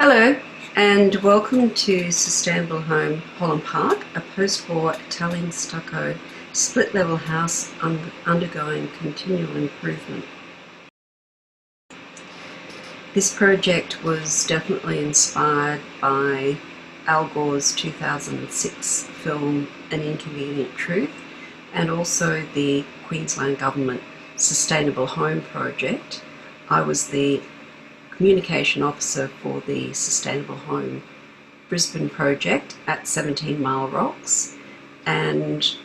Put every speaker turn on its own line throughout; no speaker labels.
Hello and welcome to Sustainable Home Holland Park, a post-war Italian stucco split-level house undergoing continual improvement. This project was definitely inspired by Al Gore's 2006 film An Inconvenient Truth, and also the Queensland Government Sustainable Home Project. I was the Communication Officer for the Sustainable Home Brisbane project at 17 Mile Rocks, and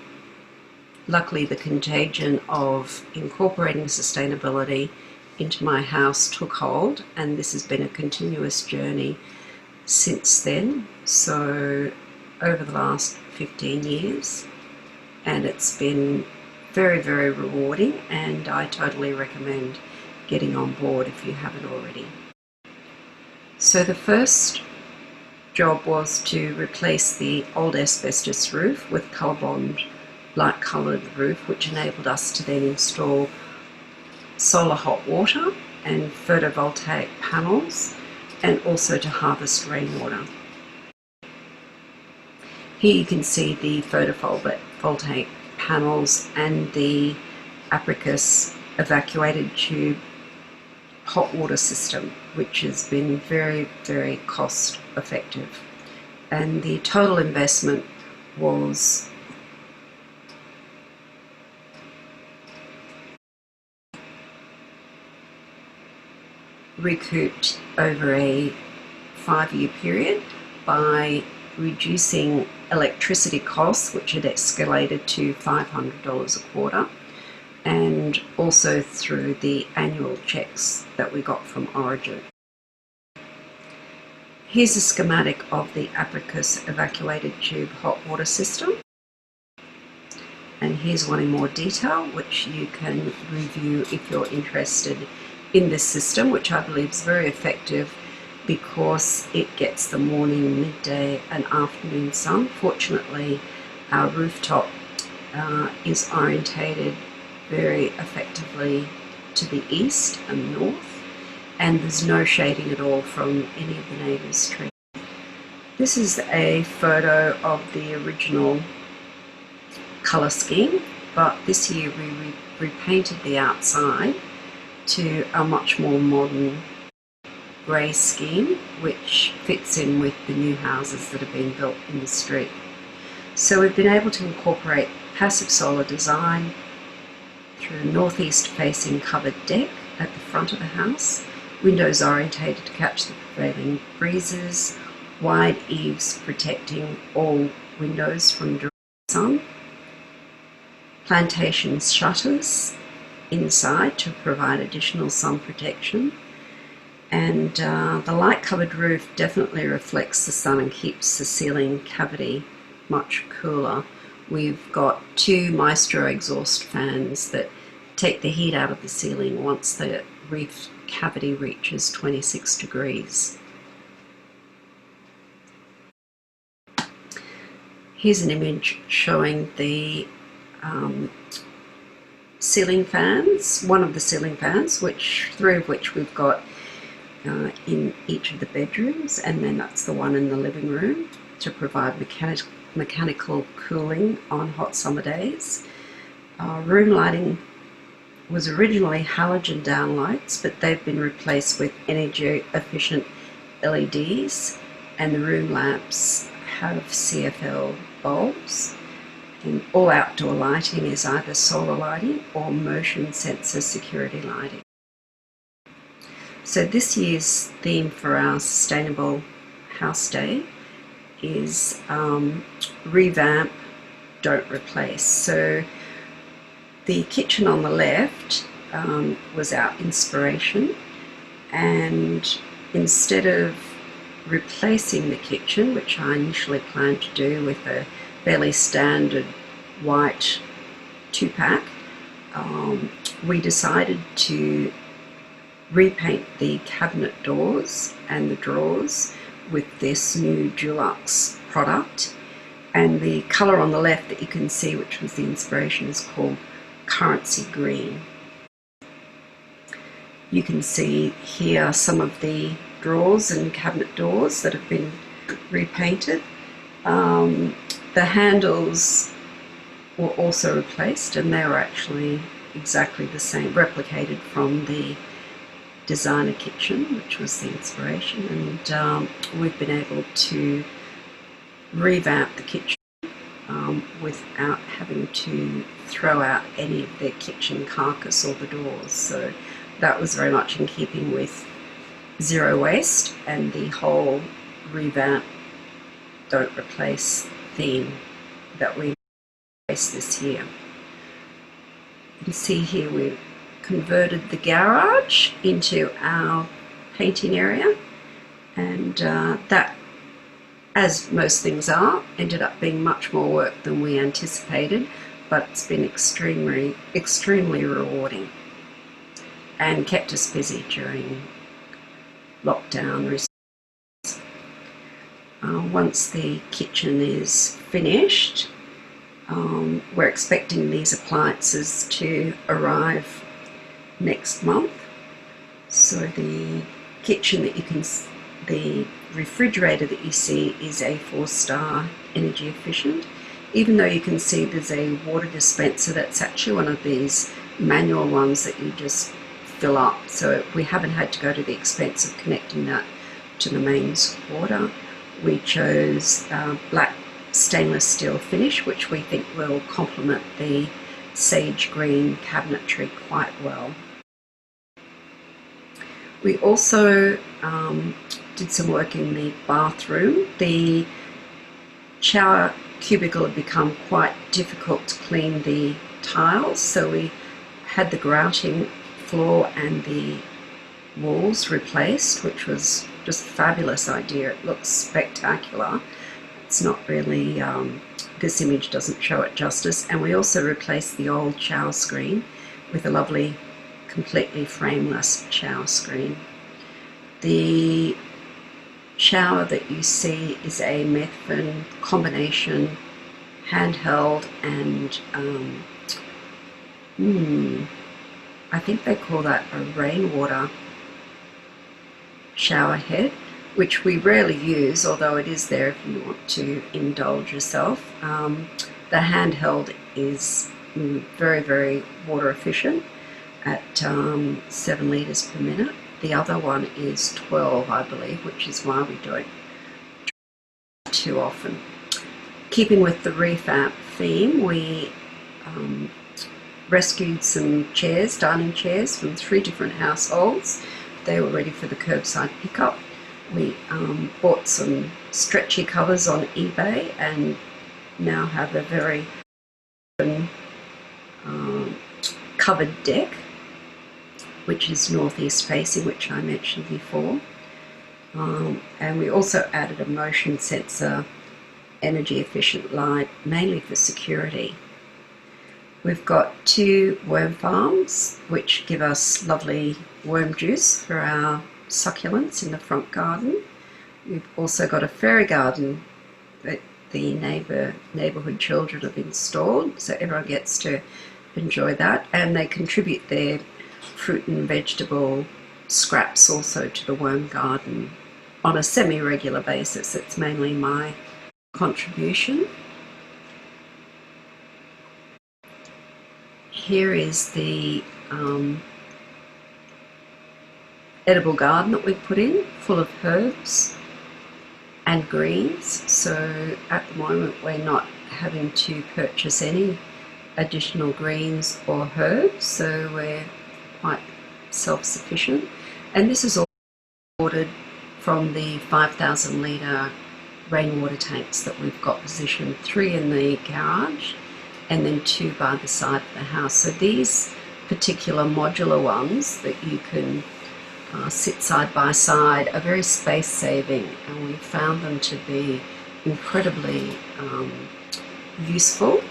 luckily the contagion of incorporating sustainability into my house took hold, and this has been a continuous journey since then, so over the last 15 years, and it's been very, very rewarding, and I totally recommend getting on board if you haven't already. So the first job was to replace the old asbestos roof with ColourBond light coloured roof, which enabled us to then install solar hot water and photovoltaic panels, and also to harvest rainwater. Here you can see the photovoltaic panels and the Apricus evacuated tube hot water system, which has been very, very cost effective. And the total investment was recouped over a 5-year period by reducing electricity costs, which had escalated to $500 a quarter, and also through the annual checks that we got from Origin. Here's a schematic of the Apricus evacuated tube hot water system, and here's one in more detail which you can review if you're interested in this system, which I believe is very effective because it gets the morning, midday and afternoon sun. Fortunately, our rooftop is orientated very effectively to the east and north, and there's no shading at all from any of the neighbours' trees. This is a photo of the original colour scheme, but this year we repainted the outside to a much more modern grey scheme, which fits in with the new houses that are being built in the street. So we've been able to incorporate passive solar design through a northeast facing covered deck at the front of the house, windows orientated to catch the prevailing breezes, wide eaves protecting all windows from direct sun, plantation shutters inside to provide additional sun protection, and the light covered roof definitely reflects the sun and keeps the ceiling cavity much cooler. We've got 2 Maestro exhaust fans that take the heat out of the ceiling once the roof cavity reaches 26 degrees. Here's an image showing the ceiling fans, one of the ceiling fans, 3 of which we've got in each of the bedrooms, and then that's the one in the living room to provide mechanical cooling on hot summer days. Room lighting was originally halogen downlights, but they've been replaced with energy efficient LEDs, and the room lamps have CFL bulbs, and all outdoor lighting is either solar lighting or motion sensor security lighting. So this year's theme for our Sustainable House Day is revamp, don't replace. So the kitchen on the left was our inspiration, and instead of replacing the kitchen, which I initially planned to do with a fairly standard white 2-pack, we decided to repaint the cabinet doors and the drawers with this new Dulux product, and the colour on the left that you can see, which was the inspiration, is called Currency Green. You can see here some of the drawers and cabinet doors that have been repainted. The handles were also replaced, and they were actually exactly the same, replicated from the designer kitchen, which was the inspiration. And we've been able to revamp the kitchen without having to throw out any of their kitchen carcass or the doors. So that was very much in keeping with zero waste and the whole revamp, don't replace theme that we replaced this year. You can see here we've converted the garage into our painting area, and that, as most things are, ended up being much more work than we anticipated, but it's been extremely rewarding and kept us busy during lockdown. Once the kitchen is finished, we're expecting these appliances to arrive next month. So the kitchen that you can, the refrigerator that you see is a 4-star energy efficient. Even though you can see there's a water dispenser, that's actually one of these manual ones that you just fill up. So we haven't had to go to the expense of connecting that to the mains water. We chose black stainless steel finish, which we think will complement the sage green cabinetry quite well. We also did some work in the bathroom. The shower cubicle had become quite difficult to clean the tiles, so we had the grouting floor and the walls replaced, which was just a fabulous idea. It looks spectacular. It's not really, this image doesn't show it justice. And we also replaced the old shower screen with a lovely, completely frameless shower screen. The shower that you see is a Methven combination handheld and I think they call that a rainwater shower head, which we rarely use, although it is there if you want to indulge yourself. The handheld is very, very water efficient at 7 litres per minute. The other one is 12, I believe, which is why we don't too often. Keeping with the revamp theme, we rescued some chairs, dining chairs, from 3 different households. They were ready for the curbside pickup. We bought some stretchy covers on eBay and now have a very covered deck, which is northeast facing, which I mentioned before. And we also added a motion sensor energy efficient light, mainly for security. We've got 2 worm farms, which give us lovely worm juice for our succulents in the front garden. We've also got a fairy garden that the neighbourhood children have installed, so everyone gets to enjoy that, and they contribute their fruit and vegetable scraps also to the worm garden on a semi-regular basis. It's mainly my contribution. Here is the edible garden that we've put in, full of herbs and greens. So at the moment we're not having to purchase any additional greens or herbs, so we're quite self-sufficient. And this is all ordered from the 5,000 litre rainwater tanks that we've got positioned, 3 in the garage and then 2 by the side of the house. So these particular modular ones that you can sit side by side are very space saving, and we found them to be incredibly useful,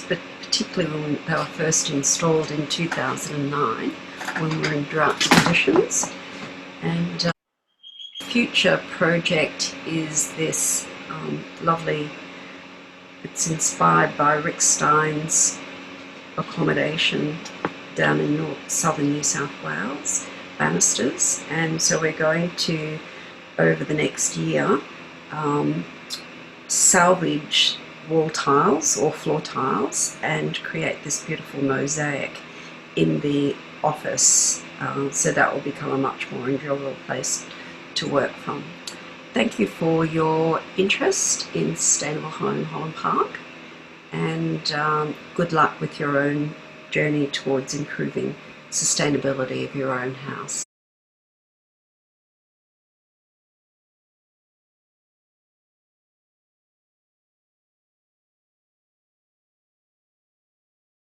particularly when they were first installed in 2009 when we were in drought conditions. And future project is this lovely, it's inspired by Rick Stein's accommodation down in southern New South Wales, Bannisters, and so we're going to over the next year, salvage wall tiles or floor tiles and create this beautiful mosaic in the office, so that will become a much more enjoyable place to work from. Thank you for your interest in sustainable home Holland Park, and good luck with your own journey towards improving sustainability of your own house.